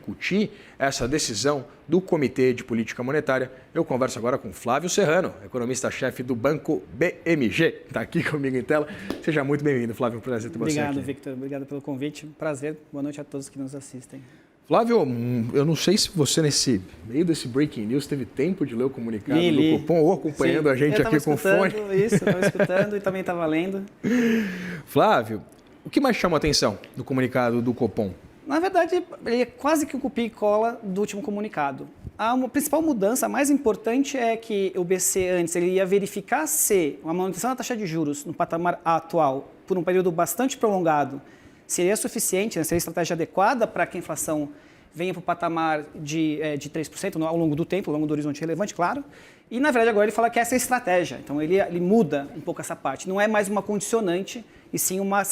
repercutir essa decisão do Comitê de Política Monetária. Eu converso agora com Flávio Serrano, economista-chefe do Banco BMG. Está aqui comigo em tela. Seja muito bem-vindo, Flávio. Um prazer ter você aqui. Obrigado, Victor. Obrigado pelo convite. Prazer. Boa noite a todos que nos assistem. Flávio, eu não sei se você, nesse meio desse breaking news, teve tempo de ler o comunicado do Copom ou acompanhando a gente aqui com fone. Isso, estava escutando e também estava lendo. Flávio, o que mais chama a atenção do comunicado do Copom? Na verdade, ele é quase que o copia e cola do último comunicado. A principal mudança, a mais importante, é que o BC antes ele ia verificar se uma manutenção da taxa de juros no patamar atual por um período bastante prolongado seria suficiente, né? Seria estratégia adequada para que a inflação venha para o patamar de 3% ao longo do tempo, ao longo do horizonte relevante, claro. E, na verdade, agora ele fala que essa é a estratégia. Então, ele muda um pouco essa parte. Não é mais uma condicionante, e sim uma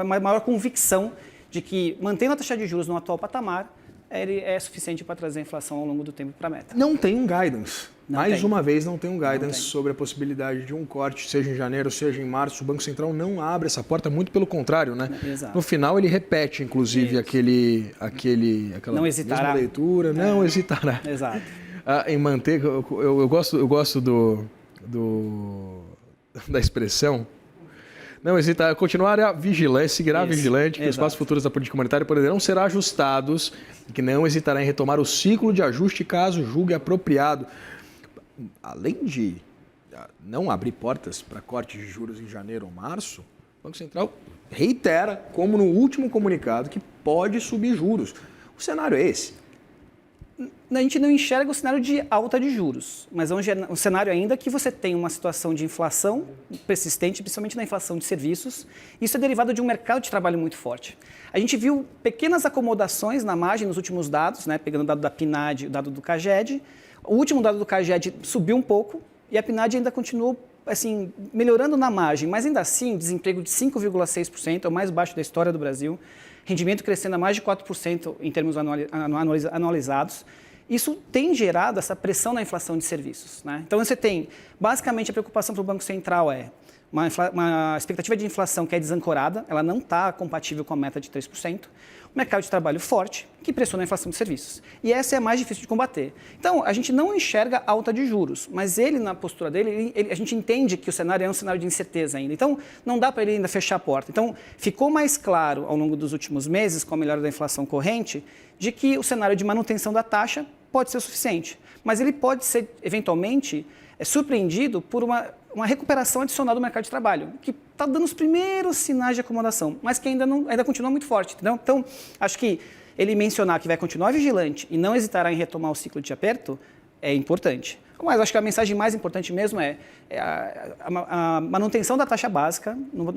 maior convicção de que, mantendo a taxa de juros no atual patamar, ele é suficiente para trazer a inflação ao longo do tempo para a meta. Não tem um guidance. Uma vez, não tem um guidance tem. sobre a possibilidade de um corte, seja em janeiro, seja em março. O Banco Central não abre essa porta, muito pelo contrário, né? Exato. No final, ele repete, inclusive, aquela não hesitará. mesma leitura, não hesitará. Exato. Em manter, eu gosto da expressão, não hesitar, continuará vigilante, seguirá vigilante, que os passos futuros da política monetária poderão ser ajustados e que não hesitará em retomar o ciclo de ajuste caso julgue apropriado. Além de não abrir portas para corte de juros em janeiro ou março, o Banco Central reitera, como no último comunicado, que pode subir juros. O cenário é esse. A gente não enxerga o cenário de alta de juros, mas é um cenário ainda que você tem uma situação de inflação persistente, principalmente na inflação de serviços. Isso é derivado de um mercado de trabalho muito forte. A gente viu pequenas acomodações na margem nos últimos dados, né, pegando o dado da PNAD e o dado do CAGED. O último dado do CAGED subiu um pouco e a PNAD ainda continuou assim, melhorando na margem, mas ainda assim, desemprego de 5,6%, é o mais baixo da história do Brasil. Rendimento crescendo a mais de 4% em termos anualizados. Isso tem gerado essa pressão na inflação de serviços, né? Então, você tem, basicamente, a preocupação para o Banco Central é uma expectativa de inflação que é desancorada, ela não está compatível com a meta de 3%, um mercado de trabalho forte que pressiona a inflação de serviços. E essa é a mais difícil de combater. Então, a gente não enxerga alta de juros, mas ele, na postura dele, a gente entende que o cenário é um cenário de incerteza ainda. Então, não dá para ele ainda fechar a porta. Então, ficou mais claro ao longo dos últimos meses, com a melhora da inflação corrente, de que o cenário de manutenção da taxa pode ser o suficiente. Mas ele pode ser, eventualmente, surpreendido por uma recuperação adicional do mercado de trabalho, que está dando os primeiros sinais de acomodação, mas que ainda continua muito forte. Entendeu? Então, acho que ele mencionar que vai continuar vigilante e não hesitará em retomar o ciclo de aperto é importante. Mas acho que a mensagem mais importante mesmo é a manutenção da taxa básica no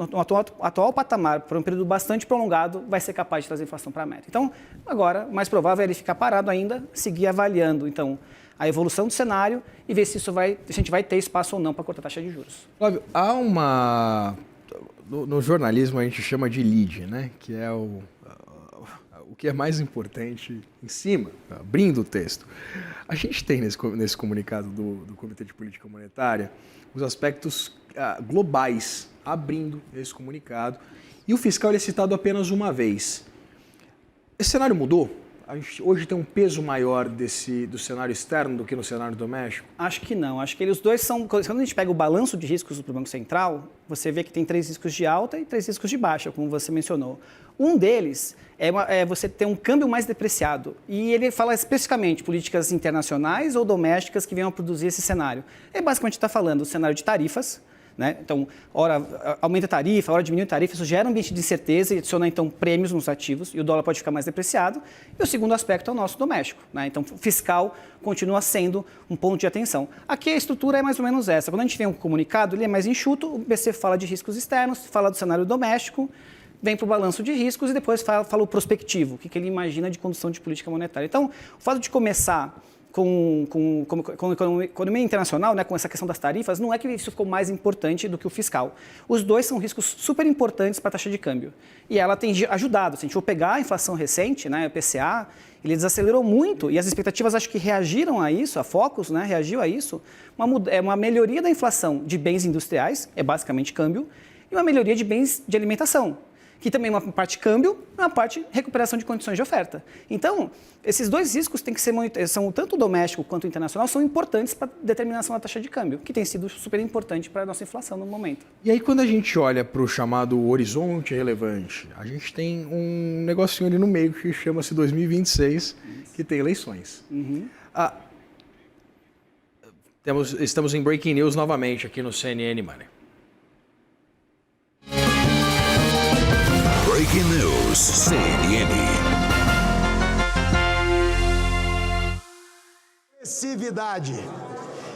atual patamar, por um período bastante prolongado, vai ser capaz de trazer inflação para a meta. Então, agora, o mais provável é ele ficar parado ainda, seguir avaliando, então, a evolução do cenário e ver se a gente vai ter espaço ou não para cortar a taxa de juros. Flávio, no jornalismo a gente chama de lead, né? Que é o que é mais importante em cima, abrindo o texto. A gente tem nesse comunicado do Comitê de Política Monetária os aspectos globais abrindo esse comunicado e o fiscal ele é citado apenas uma vez. Esse cenário mudou? A gente hoje tem um peso maior do cenário externo do que no cenário doméstico? Acho que não. Acho que os dois são... Quando a gente pega o balanço de riscos do Banco Central, você vê que tem 3 riscos de alta e 3 riscos de baixa, como você mencionou. Um deles é você ter um câmbio mais depreciado. E ele fala especificamente políticas internacionais ou domésticas que venham a produzir esse cenário. Ele basicamente está falando do cenário de tarifas, né? Então, hora aumenta a tarifa, hora diminui a tarifa, isso gera um ambiente de incerteza e adiciona, então, prêmios nos ativos e o dólar pode ficar mais depreciado. E o segundo aspecto é o nosso doméstico, né? Então, o fiscal continua sendo um ponto de atenção. Aqui a estrutura é mais ou menos essa. Quando a gente vê um comunicado, ele é mais enxuto, o BC fala de riscos externos, fala do cenário doméstico, vem para o balanço de riscos e depois fala o prospectivo, o que ele imagina de condução de política monetária. Então, o fato de começar com economia internacional, né, com essa questão das tarifas, não é que isso ficou mais importante do que o fiscal. Os dois são riscos super importantes para a taxa de câmbio. E ela tem ajudado. Se a gente for pegar a inflação recente, né, o IPCA, ele desacelerou muito e as expectativas acho que reagiram a isso, a Focus, né, reagiu a isso. Uma melhoria da inflação de bens industriais, é basicamente câmbio, e uma melhoria de bens de alimentação. que também é uma parte câmbio, uma parte recuperação de condições de oferta. Então, esses dois riscos têm que ser são tanto o doméstico quanto o internacional, são importantes para a determinação da taxa de câmbio, que tem sido super importante para a nossa inflação no momento. E aí, quando a gente olha para o chamado horizonte relevante, a gente tem um negocinho ali no meio que chama-se 2026, que tem eleições. Estamos em Breaking News novamente aqui no CNN Money. Breaking News, CNN. Agressividade.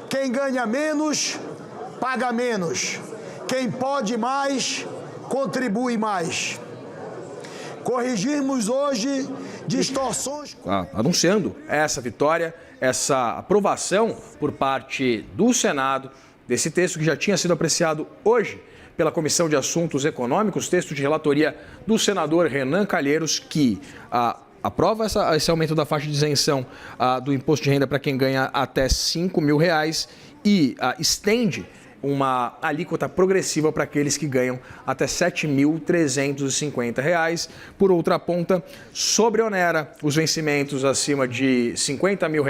Quem ganha menos, paga menos. Quem pode mais, contribui mais. Corrigirmos hoje distorções... Anunciando essa vitória, essa aprovação por parte do Senado desse texto que já tinha sido apreciado hoje pela Comissão de Assuntos Econômicos, texto de relatoria do senador Renan Calheiros, que aprova esse aumento da faixa de isenção do imposto de renda para quem ganha até R$5 mil e estende uma alíquota progressiva para aqueles que ganham até R$ 7.350. Por outra ponta, sobreonera os vencimentos acima de R$ 50 mil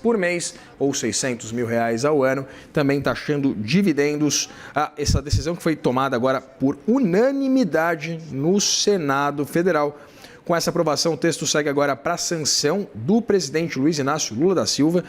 por mês ou R$ 600 mil ao ano, também taxando dividendos. Essa decisão que foi tomada agora por unanimidade no Senado Federal. Com essa aprovação, o texto segue agora para a sanção do presidente Luiz Inácio Lula da Silva.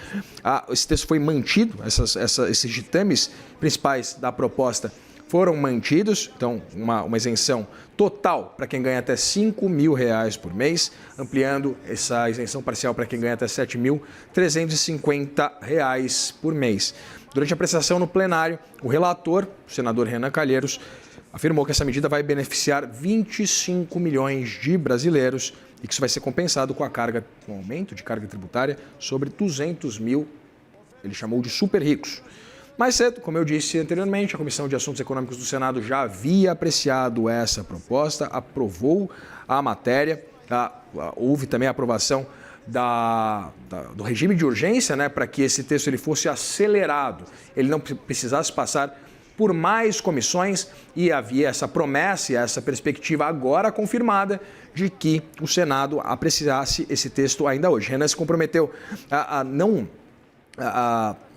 Esse texto foi mantido, esses ditames principais da proposta foram mantidos. Então, uma isenção total para quem ganha até R$ 5 mil por mês, ampliando essa isenção parcial para quem ganha até R$ 7.350 por mês. Durante a apreciação no plenário, o relator, o senador Renan Calheiros, afirmou que essa medida vai beneficiar 25 milhões de brasileiros e que isso vai ser compensado com um aumento de carga tributária sobre 200 mil, ele chamou de super ricos. Mais cedo, como eu disse anteriormente, a Comissão de Assuntos Econômicos do Senado já havia apreciado essa proposta, aprovou a matéria, houve também a aprovação do regime de urgência, né, para que esse texto ele fosse acelerado, ele não precisasse passar por mais comissões, e havia essa promessa e essa perspectiva agora confirmada de que o Senado apreciasse esse texto ainda hoje. Renan se comprometeu a não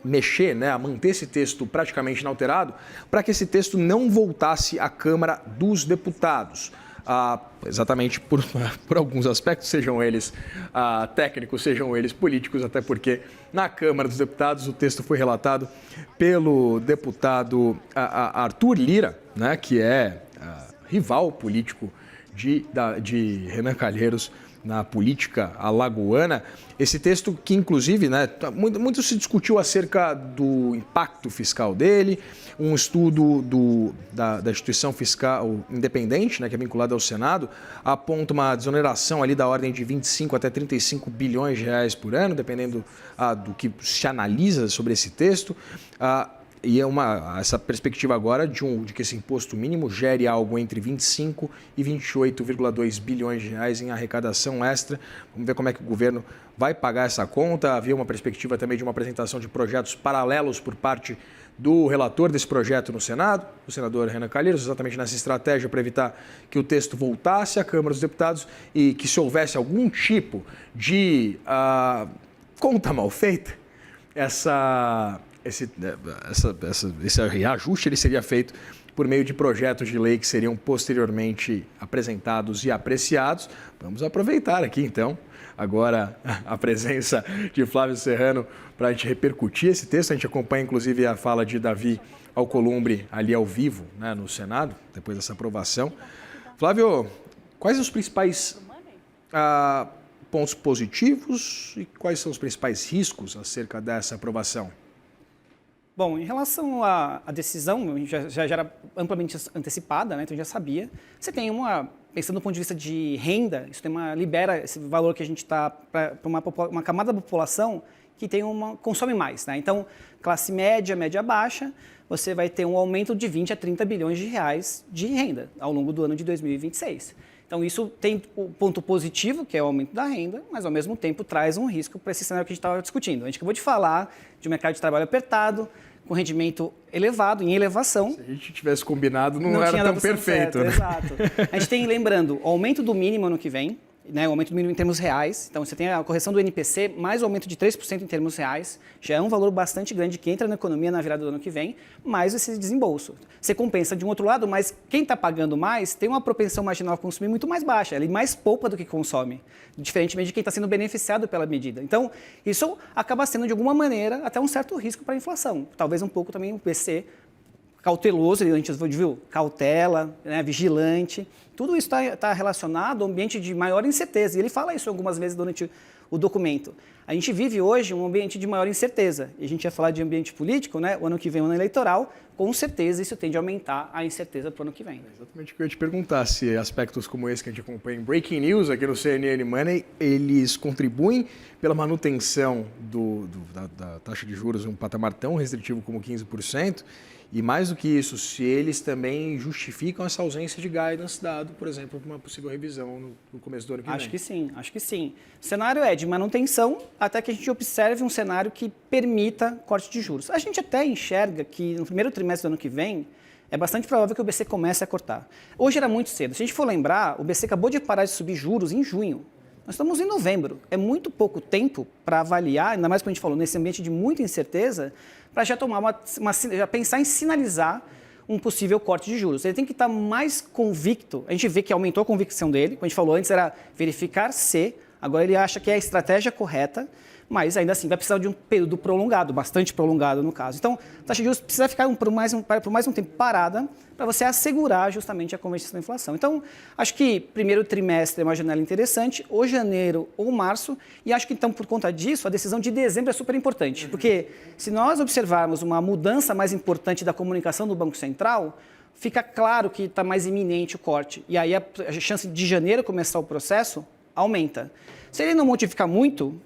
mexer, né, a manter esse texto praticamente inalterado, para que esse texto não voltasse à Câmara dos Deputados. Exatamente por alguns aspectos, sejam eles técnicos, sejam eles políticos, até porque na Câmara dos Deputados o texto foi relatado pelo deputado Arthur Lira, né, que é rival político de Renan Calheiros na política alagoana. Esse texto que, inclusive, né, muito se discutiu acerca do impacto fiscal dele, um estudo da instituição fiscal independente, né, que é vinculada ao Senado, aponta uma desoneração ali da ordem de 25 até 35 bilhões de reais por ano, dependendo do que se analisa sobre esse texto. E essa perspectiva agora de que esse imposto mínimo gere algo entre 25 e 28,2 bilhões de reais em arrecadação extra. Vamos ver como é que o governo vai pagar essa conta. Havia uma perspectiva também de uma apresentação de projetos paralelos por parte do relator desse projeto no Senado, o senador Renan Calheiros, exatamente nessa estratégia para evitar que o texto voltasse à Câmara dos Deputados e que, se houvesse algum tipo de conta mal feita, esse reajuste ele seria feito por meio de projetos de lei que seriam posteriormente apresentados e apreciados. Vamos aproveitar aqui, então, agora a presença de Flávio Serrano para a gente repercutir esse texto. A gente acompanha, inclusive, a fala de Davi Alcolumbre ali ao vivo, né, no Senado, depois dessa aprovação. Flávio, quais os principais pontos positivos e quais são os principais riscos acerca dessa aprovação? Bom, em relação à decisão, já era amplamente antecipada, né? Então já sabia. Você tem pensando do ponto de vista de renda, isso libera esse valor que a gente está para uma camada da população que consome mais, né? Então, classe média, média baixa, você vai ter um aumento de 20 a 30 bilhões de reais de renda ao longo do ano de 2026. Então, isso tem o ponto positivo, que é o aumento da renda, mas, ao mesmo tempo, traz um risco para esse cenário que a gente estava discutindo. A gente acabou de falar de um mercado de trabalho apertado, com rendimento elevado, em elevação. Se a gente tivesse combinado, não tinha era tão dado certo, perfeito, né? Exato. A gente tem, lembrando, o aumento do mínimo ano que vem, né, o aumento do mínimo em termos reais. Então, você tem a correção do NPC, mais o aumento de 3% em termos reais. Já é um valor bastante grande que entra na economia na virada do ano que vem, mais esse desembolso. Você compensa de um outro lado, mas quem está pagando mais tem uma propensão marginal a consumir muito mais baixa. Ele mais poupa do que consome, diferentemente de quem está sendo beneficiado pela medida. Então, isso acaba sendo, de alguma maneira, até um certo risco para a inflação. Talvez um pouco também o PC cauteloso, a gente viu, cautela, né, vigilante. Tudo isso está relacionado ao ambiente de maior incerteza. E ele fala isso algumas vezes durante o documento. A gente vive hoje um ambiente de maior incerteza. E a gente ia falar de ambiente político, né? O ano que vem é um ano eleitoral. Com certeza isso tende a aumentar a incerteza para o ano que vem. É exatamente o que eu ia te perguntar, se aspectos como esse que a gente acompanha em Breaking News aqui no CNN Money, eles contribuem pela manutenção da taxa de juros em um patamar tão restritivo como 15%, e mais do que isso, se eles também justificam essa ausência de guidance dado, por exemplo, para uma possível revisão no começo do ano que vem. Acho que sim, acho que sim. O cenário é de manutenção até que a gente observe um cenário que permita corte de juros. A gente até enxerga que no primeiro trimestre do ano que vem é bastante provável que o BC comece a cortar. Hoje era muito cedo. Se a gente for lembrar, o BC acabou de parar de subir juros em junho. Nós estamos em novembro. É muito pouco tempo para avaliar, ainda mais como a gente falou, nesse ambiente de muita incerteza, para já tomar já pensar em sinalizar um possível corte de juros. Ele tem que estar mais convicto. A gente vê que aumentou a convicção dele. Como a gente falou antes, era verificar se. Agora ele acha que é a estratégia correta, mas ainda assim vai precisar de um período prolongado, bastante prolongado no caso. Então, a taxa de juros precisa ficar por mais um tempo parada para você assegurar justamente a convergência da inflação. Então, acho que primeiro trimestre é uma janela interessante, ou janeiro ou março, e acho que então por conta disso a decisão de dezembro é super importante, porque se nós observarmos uma mudança mais importante da comunicação do Banco Central, fica claro que está mais iminente o corte, e aí a chance de janeiro começar o processo aumenta. Se ele não modificar muito,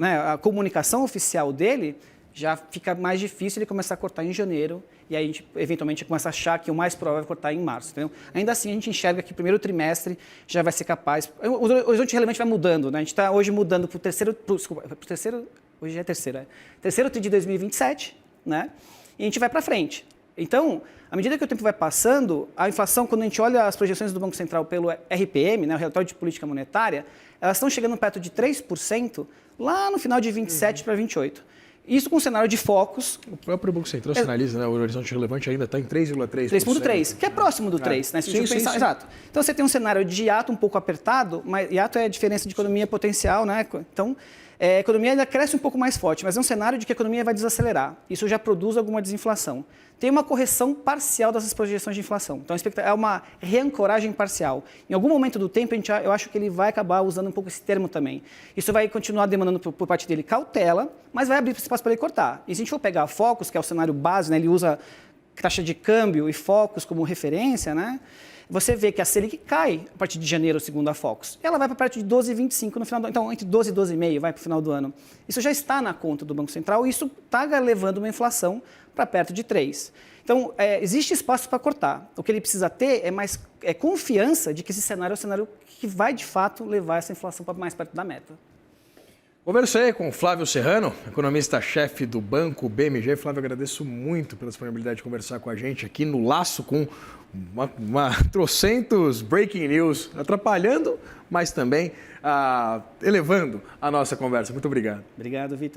né, a comunicação oficial dele, já fica mais difícil ele começar a cortar em janeiro, e aí a gente eventualmente começa a achar que o mais provável é cortar em março. Entendeu? Ainda assim, a gente enxerga que o primeiro trimestre já vai ser capaz. O horizonte realmente vai mudando, né? A gente está hoje mudando para o terceiro, hoje é terceiro TRI de 2027, né? E a gente vai para frente. Então, à medida que o tempo vai passando, a inflação, quando a gente olha as projeções do Banco Central pelo RPM, né, o relatório de política monetária, elas estão chegando perto de 3% lá no final de 27 para 28. Isso com um cenário de focos. O próprio Banco Central sinaliza, né? O horizonte relevante ainda está em 3,3%. 3,3%, que é próximo do 3%, né? Se a gente pensar, sim. Exato. Então você tem um cenário de hiato um pouco apertado, mas hiato é a diferença de economia potencial, né? Então, a economia ainda cresce um pouco mais forte, mas é um cenário de que a economia vai desacelerar. Isso já produz alguma desinflação. Tem uma correção parcial dessas projeções de inflação. Então, é uma reancoragem parcial. Em algum momento do tempo, eu acho que ele vai acabar usando um pouco esse termo também. Isso vai continuar demandando por parte dele cautela, mas vai abrir espaço para ele cortar. E se a gente for pegar Focus, que é o cenário base, né, ele usa taxa de câmbio e Focus como referência, né? Você vê que a Selic cai a partir de janeiro, segundo a Focus. Ela vai para perto de 12,25 no final do ano. Então, entre 12 e 12,5 vai para o final do ano. Isso já está na conta do Banco Central e isso está levando uma inflação para perto de 3. Então, existe espaço para cortar. O que ele precisa ter é mais confiança de que esse cenário é o cenário que vai, de fato, levar essa inflação para mais perto da meta. Conversei com o Flávio Serrano, economista-chefe do Banco BMG. Flávio, agradeço muito pela disponibilidade de conversar com a gente aqui no Laço com trocentos breaking news, atrapalhando, mas também elevando a nossa conversa. Muito obrigado. Obrigado, Vitor.